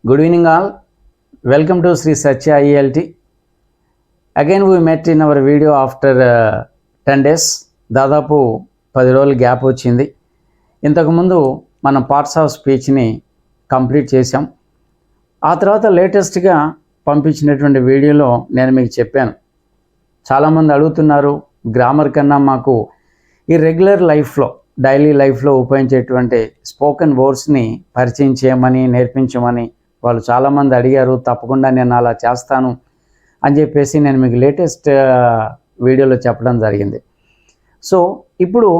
Good evening, all. Welcome to Sri Satya ELT. Again, we met in our video after 10 days. దాదాపు 10 రోజులు gap వచ్చింది. ఇంతకుముందు మనం parts of స్పీచ్ని complete చేసాం. ఆ తర్వాత లేటెస్ట్గా పంపించినటువంటి వీడియోలో నేను మీకు చెప్పాను, చాలామంది అడుగుతున్నారు, గ్రామర్ కన్నా మాకు ఈ రెగ్యులర్ లైఫ్లో డైలీ లైఫ్లో ఉపయోగించేటువంటి స్పోకెన్ వర్డ్స్ని పరిచయం చేయమని, నేర్పించమని వాళ్ళు చాలామంది అడిగారు. తప్పకుండా నేను అలా చేస్తాను అని చెప్పేసి నేను మీకు లేటెస్ట్ వీడియోలో చెప్పడం జరిగింది. సో ఇప్పుడు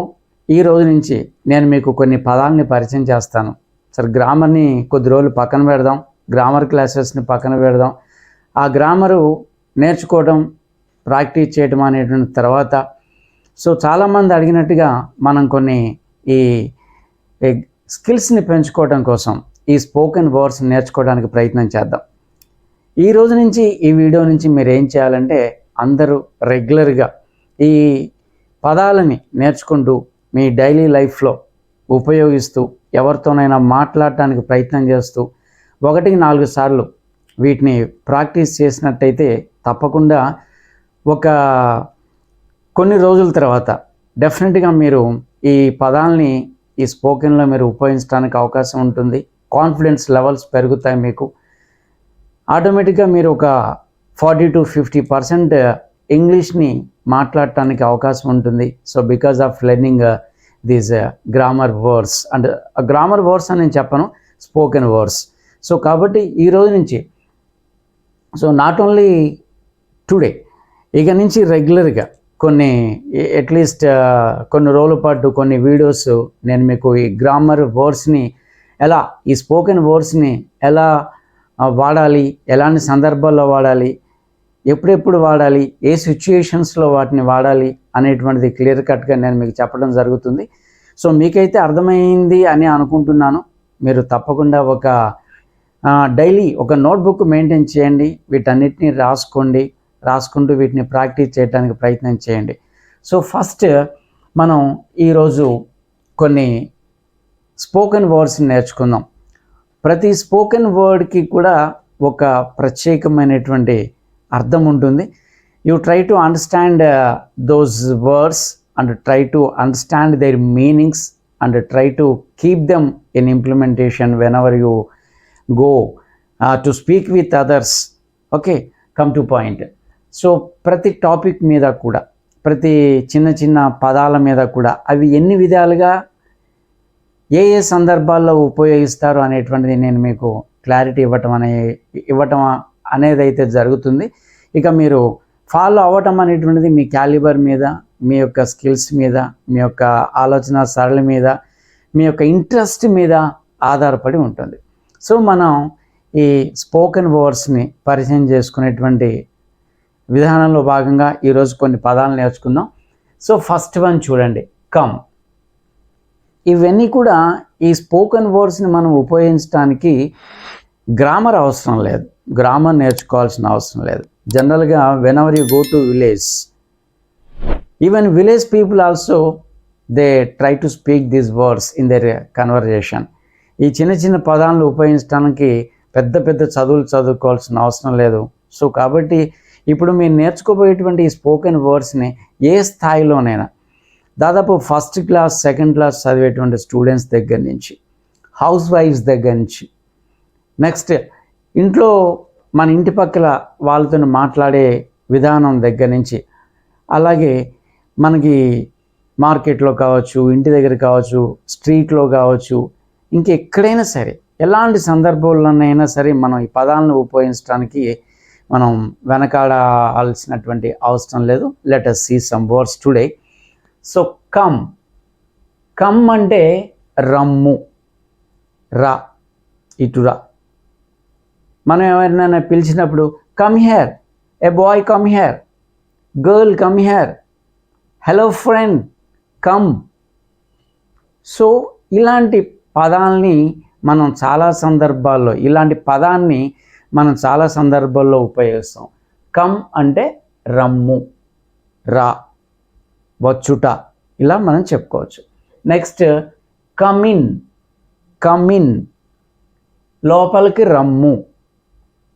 ఈ రోజు నుంచి నేను మీకు కొన్ని పదాలని పరిచయం చేస్తాను. సరే, గ్రామర్ని కొద్ది రోజులు పక్కన పెడదాం, గ్రామర్ క్లాసెస్ని పక్కన పెడదాం. ఆ గ్రామరు నేర్చుకోవడం, ప్రాక్టీస్ చేయడం అనేటువంటి తర్వాత సో చాలామంది అడిగినట్టుగా మనం కొన్ని ఈ స్కిల్స్ని పెంచుకోవడం కోసం ఈ స్పోకెన్ వర్డ్స్ నేర్చుకోవడానికి ప్రయత్నం చేద్దాం. ఈ రోజు నుంచి ఈ వీడియో నుంచి మీరు ఏం చేయాలంటే, అందరూ రెగ్యులర్గా ఈ పదాలని నేర్చుకుంటూ మీ డైలీ లైఫ్లో ఉపయోగిస్తూ ఎవరితోనైనా మాట్లాడటానికి ప్రయత్నం చేస్తూ 1-4 సార్లు వీటిని ప్రాక్టీస్ చేసినట్టయితే తప్పకుండా ఒక కొన్ని రోజుల తర్వాత డెఫినెట్గా మీరు ఈ పదాలని ఈ స్పోకెన్లో మీరు ఉపయోగించడానికి అవకాశం ఉంటుంది. కాన్ఫిడెన్స్ లెవెల్స్ పెరుగుతాయి. మీకు ఆటోమేటిక్గా మీరు ఒక 40-50% ఇంగ్లీష్ని మాట్లాడటానికి అవకాశం ఉంటుంది. So because of learning these grammar words, and grammar words అని నేను చెప్పను, స్పోకెన్ వర్డ్స్. సో కాబట్టి ఈ రోజు నుంచి సో నాట్ ఓన్లీ టుడే, ఇక నుంచి రెగ్యులర్గా కొన్ని అట్లీస్ట్ కొన్ని రోజుల పాటు కొన్ని వీడియోస్ నేను మీకు ఈ గ్రామర్ వర్డ్స్ని ఎలా, ఈ స్పోకెన్ వర్డ్స్ని ఎలా వాడాలి, ఎలాంటి సందర్భాల్లో వాడాలి, ఎప్పుడెప్పుడు వాడాలి, ఏ సిచ్యుయేషన్స్లో వాటిని వాడాలి అనేటువంటిది క్లియర్ కట్గా నేను మీకు చెప్పడం జరుగుతుంది. సో మీకైతే అర్థమైంది అని అనుకుంటున్నాను. మీరు తప్పకుండా ఒక డైలీ ఒక నోట్బుక్ మెయింటైన్ చేయండి, వీటన్నిటిని రాసుకుంటూ వీటిని ప్రాక్టీస్ చేయడానికి ప్రయత్నం చేయండి. సో ఫస్ట్ మనం ఈరోజు కొన్ని స్పోకెన్ వర్డ్స్ని నేర్చుకుందాం. ప్రతి స్పోకెన్ వర్డ్కి కూడా ఒక ప్రత్యేకమైనటువంటి అర్థం ఉంటుంది. You try to understand those words and try to understand their meanings and try to keep them in implementation whenever you go to speak with others. Okay, come to point. So ప్రతి topic మీద కూడా, ప్రతి చిన్న చిన్న పదాల మీద కూడా అవి ఎన్ని విధాలుగా ఏ సందర్భాల్లో ఉపయోగిస్తారు అనేటువంటిది నేను మీకు క్లారిటీ ఇవ్వటం అనేది అయితే జరుగుతుంది. ఇక మీరు ఫాలో అవ్వటం అనేటువంటిది మీ క్యాలిబర్ మీద, మీ యొక్క స్కిల్స్ మీద, మీ యొక్క ఆలోచన సరళి మీద, మీ యొక్క ఇంట్రెస్ట్ మీద ఆధారపడి ఉంటుంది. సో మనం ఈ స్పోకెన్ వర్డ్స్ని పరిచయం చేసుకునేటువంటి విధానంలో భాగంగా ఈరోజు కొన్ని పదాలు నేర్చుకుందాం. సో ఫస్ట్ వన్ చూడండి, కమ్. ఇవన్నీ కూడా ఈ స్పోకెన్ వర్డ్స్ని మనం ఉపయోగించడానికి గ్రామర్ అవసరం లేదు, గ్రామర్ నేర్చుకోవాల్సిన అవసరం లేదు. జనరల్గా when ever you go to village, even village people also they try to speak these words in their conversation. ఈ చిన్న చిన్న పదాలను ఉపయోగించడానికి పెద్ద పెద్ద చదువులు చదువుకోవాల్సిన అవసరం లేదు. సో కాబట్టి ఇప్పుడు మీరు నేర్చుకోబోయేటువంటి ఈ స్పోకెన్ వర్డ్స్ని ఏ స్థాయిలోనైనా, దాదాపు ఫస్ట్ క్లాస్, సెకండ్ క్లాస్ చదివేటువంటి స్టూడెంట్స్ దగ్గర నుంచి, హౌస్ వైఫ్స్ దగ్గర నుంచి, నెక్స్ట్ ఇంట్లో మన ఇంటి పక్కల వాళ్ళతో మాట్లాడే విధానం దగ్గర నుంచి, అలాగే మనకి మార్కెట్లో కావచ్చు, ఇంటి దగ్గర కావచ్చు, స్ట్రీట్లో కావచ్చు, ఇంకెక్కడైనా సరే, ఎలాంటి సందర్భాల్లోనైనా సరే మనం ఈ పదాలను ఉపయోగించడానికి మనం వెనకాడాల్సినటువంటి అవసరం లేదు. Let us see some words today. So come. Come అంటే రమ్ము, రా, ఇటు రా. మనం ఎవరినైనా పిలిచినప్పుడు come here, a boy come here, girl come here, hello friend come. So ఇలాంటి పదాలని మనం చాలా సందర్భాల్లో, ఇలాంటి పదాన్ని మనం చాలా సందర్భాల్లో ఉపయోగిస్తాం. కమ్ అంటే రమ్ము, రా, వచ్చుట, ఇలా మనం చెప్పుకోవచ్చు. Next come in. Come in లోపలికి రమ్ము.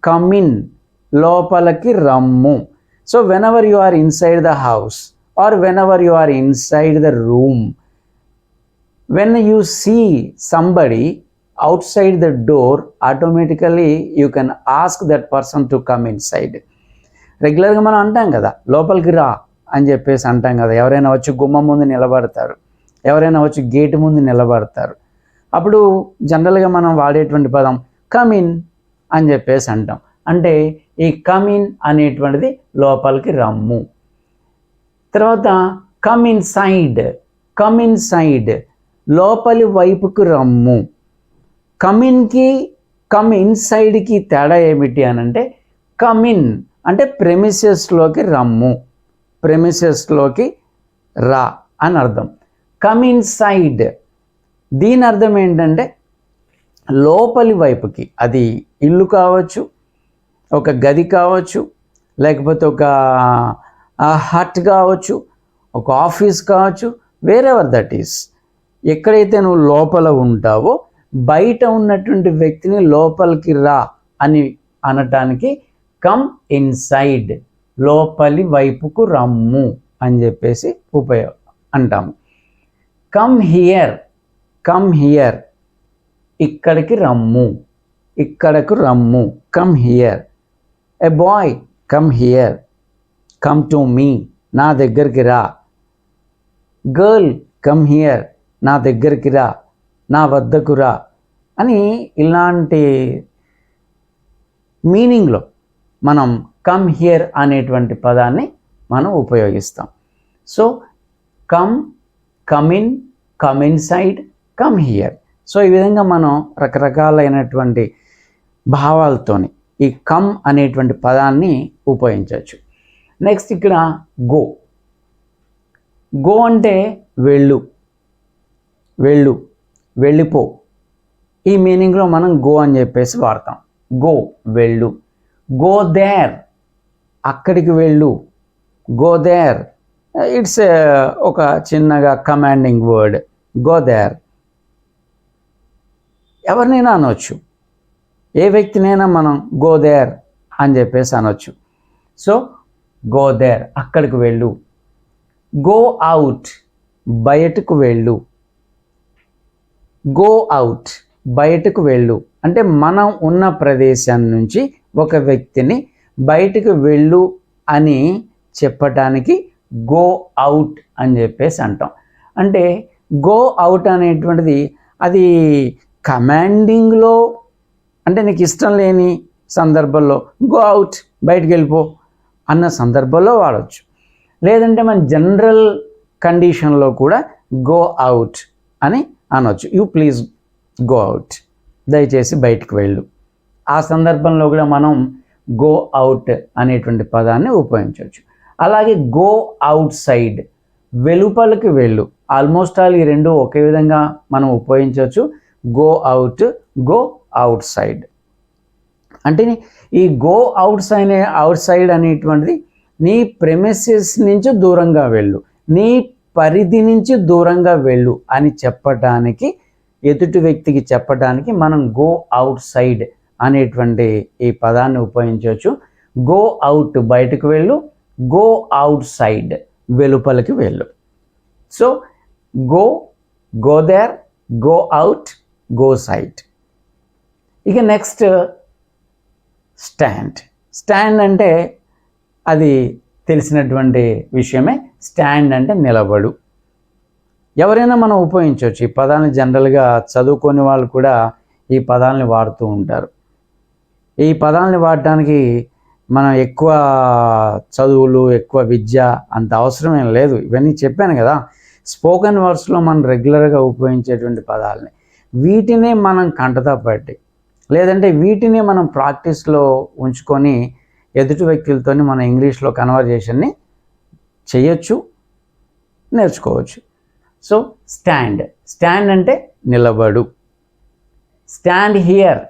కమ్ ఇన్, లోపలికి రమ్ము. So whenever you are inside the house or whenever you are inside the room, when you see somebody outside the door, automatically you can ask that person to come inside. రెగ్యులర్గా మనం అంటాం కదా, లోపలికి రా అని చెప్పేసి అంటాం కదా. ఎవరైనా వచ్చి గుమ్మం ముందు నిలబడతారు, ఎవరైనా వచ్చి గేటు ముందు నిలబడతారు. అప్పుడు జనరల్గా మనం వాడేటువంటి పదం కమ్ ఇన్ అని చెప్పేసి అంటాం. అంటే ఈ కమ్ ఇన్ అనేటువంటిది లోపలికి రమ్ము. తర్వాత కమ్ ఇన్సైడ్, కమ్ ఇన్సైడ్, లోపలి వైపుకు రమ్ము. కమ్ ఇన్కి కమ్ ఇన్సైడ్కి తేడా ఏమిటి అని అంటే, కమ్ ఇన్ అంటే ప్రెమిసెస్లోకి రమ్ము, ప్రెమిసెస్లోకి రా అని అర్థం. కమ్ ఇన్సైడ్ దీని అర్థం ఏంటంటే లోపలి వైపుకి, అది ఇల్లు కావచ్చు, ఒక గది కావచ్చు, లేకపోతే ఒక హట్ కావచ్చు, ఒక ఆఫీస్ కావచ్చు, వేరెవర్ దట్ ఈస్. ఎక్కడైతే నువ్వు లోపల ఉంటావో బయట ఉన్నటువంటి వ్యక్తిని లోపలికి రా అని అనటానికి కమ్ ఇన్సైడ్, లోపలి వైపుకు రమ్ము అని చెప్పేసి అంటాము. కమ్ హియర్, కమ్ హియర్, ఇక్కడికి రమ్ము, ఇక్కడకు రమ్ము. Come here. A boy come here, come to me, నా దగ్గరికి రా. గర్ల్ కమ్ హియర్, నా దగ్గరికి రా, నా వద్దకు రా అని ఇలాంటి మీనింగ్లో మనం కమ్ హియర్ అనేటువంటి పదాన్ని మనం ఉపయోగిస్తాం. So come, come in, come inside, come here. So ఈ విధంగా మనం రకరకాలైనటువంటి భావాలతోని ఈ కమ్ అనేటువంటి పదాన్ని ఉపయోగించవచ్చు. నెక్స్ట్ ఇక్కడ గో. గో అంటే వెళ్ళు, వెళ్ళు, వెళ్ళిపో. ఈ మీనింగ్లో మనం గో అని చెప్పేసి వాడతాం. గో వెళ్ళు. గో దేర్, అక్కడికి వెళ్ళు. గో దేర్ ఇట్స్ ఒక చిన్నగా కమాండింగ్ వర్డ్. Go there. ఎవరినైనా అనొచ్చు, ఏ వ్యక్తినైనా మనం గో దేర్ అని చెప్పేసి అనొచ్చు. సో గో దేర్, అక్కడికి వెళ్ళు. గో అవుట్, బయటకు వెళ్ళు. గో అవుట్, బయటకు వెళ్ళు అంటే మనం ఉన్న ప్రదేశం నుంచి ఒక వ్యక్తిని బయటకు వెళ్ళు అని చెప్పటానికి గో అవుట్ అని చెప్పేసి అంటాం. అంటే గో అవుట్ అనేటువంటిది అది కమాండింగ్లో, అంటే నీకు ఇష్టం లేని సందర్భంలో గో అవుట్, బయటికి వెళ్ళిపో అన్న సందర్భంలో వాడవచ్చు. లేదంటే మన జనరల్ కండిషన్లో కూడా గో అవుట్ అని అనవచ్చు. యూ ప్లీజ్ గో అవుట్, దయచేసి బయటకు వెళ్ళు. ఆ సందర్భంలో కూడా మనం గో అవుట్ అనేటువంటి పదాన్ని ఉపయోగించవచ్చు. అలాగే గో అవుట్ సైడ్, వెలుపలికి వెళ్ళు. ఆల్మోస్ట్ ఆల్ ఈ రెండు ఒకే విధంగా మనం ఉపయోగించవచ్చు. Go out, go out side. అంటే ఈ గో అవుట్ సైడ్ అనేటువంటిది నీ ప్రెమిసెస్ నుంచి దూరంగా వెళ్ళు, నీ పరిధి నుంచి దూరంగా వెళ్ళు అని చెప్పటానికి, ఎదుటి వ్యక్తికి చెప్పడానికి మనం గో అవుట్ సైడ్ అనేటువంటి ఈ పదాన్ని ఉపయోగించవచ్చు. గో అవుట్, బయటకు వెళ్ళు. గో అవుట్ సైడ్, వెలుపలికి వెళ్ళు. So go, go there, go out, go side. ఇక నెక్స్ట్ స్టాండ్. స్టాండ్ అంటే అది తెలిసినటువంటి విషయమే. స్టాండ్ అంటే నిలబడు. ఎవరైనా మనం ఉపయోగించవచ్చు ఈ పదాన్ని. జనరల్గా చదువుకొని వాళ్ళు కూడా ఈ పదాలని వాడుతూ ఉంటారు. ఈ పదాలని వాడటానికి మనం ఎక్కువ చదువులు, ఎక్కువ విద్య అంత అవసరమేం లేదు. ఇవన్నీ చెప్పాను కదా, స్పోకెన్ వర్డ్స్లో మనం రెగ్యులర్గా ఉపయోగించేటువంటి పదాలని, వీటినే మనం కంటతా పట్టి, లేదంటే వీటిని మనం ప్రాక్టీస్లో ఉంచుకొని ఎదుటి వ్యక్తులతో మన ఇంగ్లీష్లో కన్వర్జేషన్ని చేయొచ్చు, నేర్చుకోవచ్చు. సో స్టాండ్, స్టాండ్ అంటే నిలబడు. స్టాండ్ హియర్,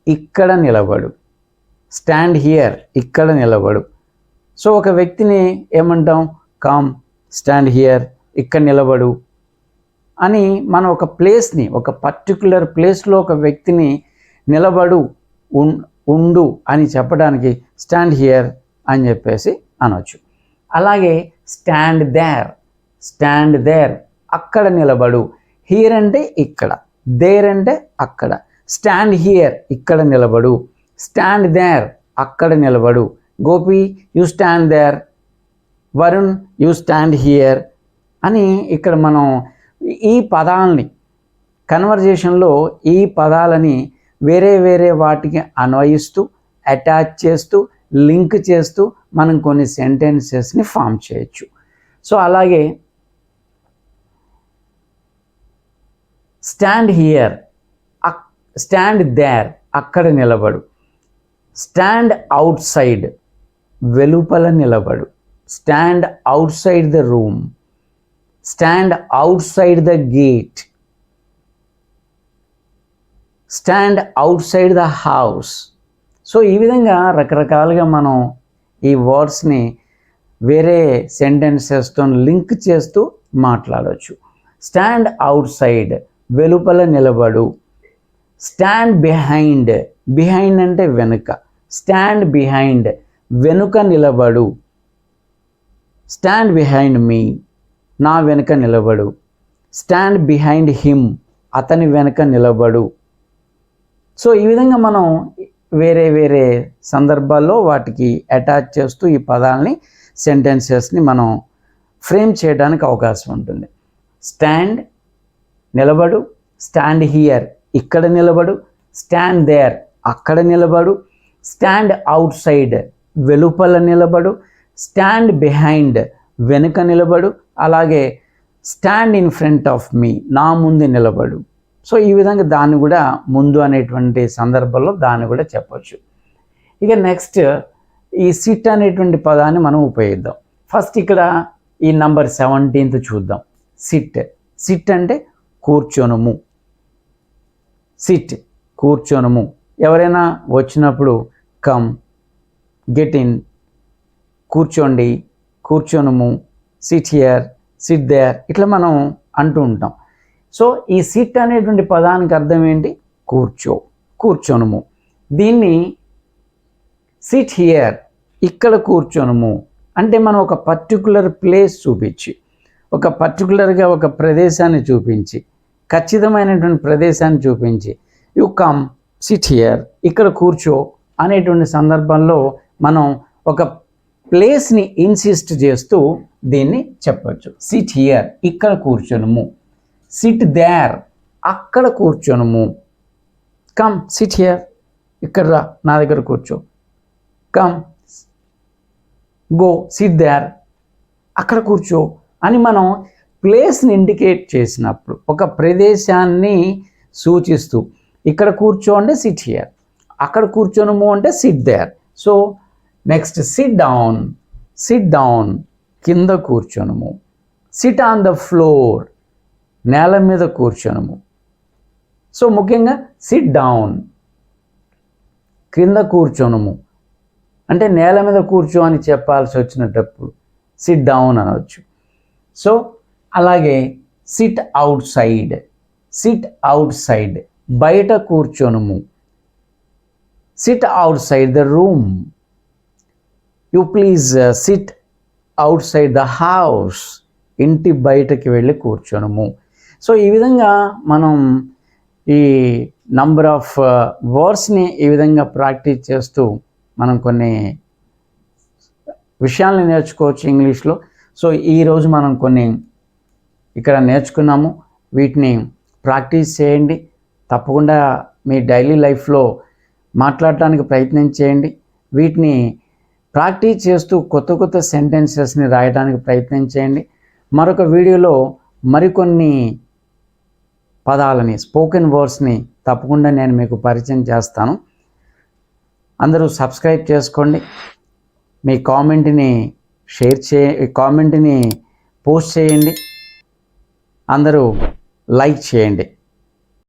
ఇక్కడ నిలబడు. స్టాండ్ హియర్, ఇక్కడ నిలబడు. సో ఒక వ్యక్తిని ఏమంటాం? కమ్, స్టాండ్ హియర్, ఇక్కడ నిలబడు అని మనం ఒక ప్లేస్ని, ఒక పర్టికులర్ ప్లేస్లో ఒక వ్యక్తిని నిలబడు, ఉండు అని చెప్పడానికి స్టాండ్ హియర్ అని చెప్పేసి అనొచ్చు. అలాగే స్టాండ్ దేర్ అక్కడ నిలబడు. హియర్ అంటే ఇక్కడ, దేర్ అంటే అక్కడ. స్టాండ్ హియర్ ఇక్కడ నిలబడు, స్టాండ్ దేర్ అక్కడ నిలబడు. Gopi you stand there, Varun you stand here అని ఇక్కడ మనం ఈ పదాలని కన్వర్జేషన్లో ఈ పదాలని వేరే వేరే వాటికి అన్వయిస్తూ అటాచ్ చేస్తూ లింక్ చేస్తూ మనం కొన్ని సెంటెన్సెస్ని ఫామ్ చేయొచ్చు. సో అలాగే స్టాండ్ హియర్, స్టాండ్ దేర్ అక్కడ నిలబడు. స్టాండ్ అవుట్ సైడ్ వెలుపల నిలబడు. Stand out side the room, stand out side the gate, stand out side the house. So ఈ విధంగా రకరకాలుగా మనం ఈ వర్డ్స్ని వేరే సెంటెన్సెస్తో లింక్ చేస్తూ మాట్లాడవచ్చు. స్టాండ్ అవుట్ సైడ్ వెలుపల నిలబడు. స్టాండ్ బిహైండ్, బిహైండ్ అంటే వెనుక. స్టాండ్ బిహైండ్ వెనుక నిలబడు. స్టాండ్ బిహైండ్ మీ నా వెనుక నిలబడు. స్టాండ్ బిహైండ్ హిమ్ అతని వెనుక నిలబడు. సో ఈ విధంగా మనం వేరే వేరే సందర్భాల్లో వాటికి అటాచ్ చేస్తూ ఈ పదాలని సెంటెన్సెస్ని మనం ఫ్రేమ్ చేయడానికి అవకాశం ఉంటుంది. స్టాండ్ నిలబడు, స్టాండ్ హియర్ ఇక్కడ నిలబడు, స్టాండ్ దేర్ అక్కడ నిలబడు, స్టాండ్ అవుట్ సైడ్ వెలుపల నిలబడు, స్టాండ్ బిహైండ్ వెనుక నిలబడు, అలాగే స్టాండ్ ఇన్ ఫ్రంట్ ఆఫ్ మీ నా ముందు నిలబడు. సో ఈ విధంగా దాన్ని కూడా ముందు అనేటువంటి సందర్భంలో దాన్ని కూడా చెప్పవచ్చు. ఇక నెక్స్ట్ ఈ సిట్ అనేటువంటి పదాన్ని మనం ఉపయోగిద్దాం. ఫస్ట్ ఇక్కడ ఈ నంబర్ 17th చూద్దాం. సిట్ అంటే కూర్చొనుము. సిట్ కూర్చొనుము. ఎవరైనా వచ్చినప్పుడు కమ్, గెట్ ఇన్, కూర్చోండి, కూర్చొనుము, సిట్ హియర్, సిట్ దేర్ ఇట్లా మనం అంటూ ఉంటాం. సో ఈ సిట్ అనేటువంటి పదానికి అర్థం ఏంటి? కూర్చొనుము. దీన్ని సిట్ హియర్ ఇక్కడ కూర్చొనుము అంటే మనం ఒక పర్టికులర్ ప్లేస్ చూపించి, ఒక పర్టికులర్గా ఒక ప్రదేశాన్ని చూపించి, ఖచ్చితమైనటువంటి ప్రదేశాన్ని చూపించి యు కమ్ సిట్ హియర్ ఇక్కడ కూర్చో అనేటువంటి సందర్భంలో మనం ఒక ప్లేస్ని ఇన్సిస్ట్ చేస్తూ దీన్ని చెప్పచ్చు. సిట్ హియర్ ఇక్కడ కూర్చొనుము, సిట్ దేర్ అక్కడ కూర్చొనుము, కమ్ సిట్ హియర్ ఇక్కడ రా నా దగ్గర కూర్చో, కమ్ గో సిట్ దేర్ అక్కడ కూర్చో అని మనం ప్లేస్ని ఇండికేట్ చేసినప్పుడు ఒక ప్రదేశాన్ని సూచిస్తూ ఇక్కడ కూర్చో అంటే సిట్ హియర్, అక్కడ కూర్చొనుము అంటే sit there. So next sit down కింద కూర్చొనుము, సిట్ ఆన్ ద ఫ్లోర్ నేల మీద కూర్చొనుము. సో ముఖ్యంగా సిట్ డౌన్ కింద కూర్చొనుము అంటే నేల మీద కూర్చో అని చెప్పాల్సి వచ్చినప్పుడు సిట్ డౌన్ అనవచ్చు. సో అలాగే సిట్ అవుట్ సైడ్ బయట కూర్చొనుము, sit outside the room, you please sit outside the house ఇంటి బయటకి వెళ్ళి కూర్చొనుము. సో ఈ విధంగా మనం ఈ నంబర్ ఆఫ్ వర్డ్స్ని ఈ విధంగా ప్రాక్టీస్ చేస్తూ మనం కొన్ని విషయాలను నేర్చుకోవచ్చు ఇంగ్లీష్లో. సో ఈరోజు మనం కొన్ని ఇక్కడ నేర్చుకున్నాము. వీటిని ప్రాక్టీస్ చేయండి. తప్పకుండా మీ డైలీ లైఫ్లో మాట్లాడటానికి ప్రయత్నం చేయండి. వీటిని ప్రాక్టీస్ చేస్తూ కొత్త కొత్త సెంటెన్సెస్ని రాయడానికి ప్రయత్నం చేయండి. మరొక వీడియోలో మరికొన్ని పదాలని స్పోకెన్ వర్డ్స్ని తప్పకుండా నేను మీకు పరిచయం చేస్తాను. అందరూ సబ్స్క్రైబ్ చేసుకోండి. మీ కామెంట్ని కామెంట్ని పోస్ట్ చేయండి. అందరూ లైక్ చేయండి.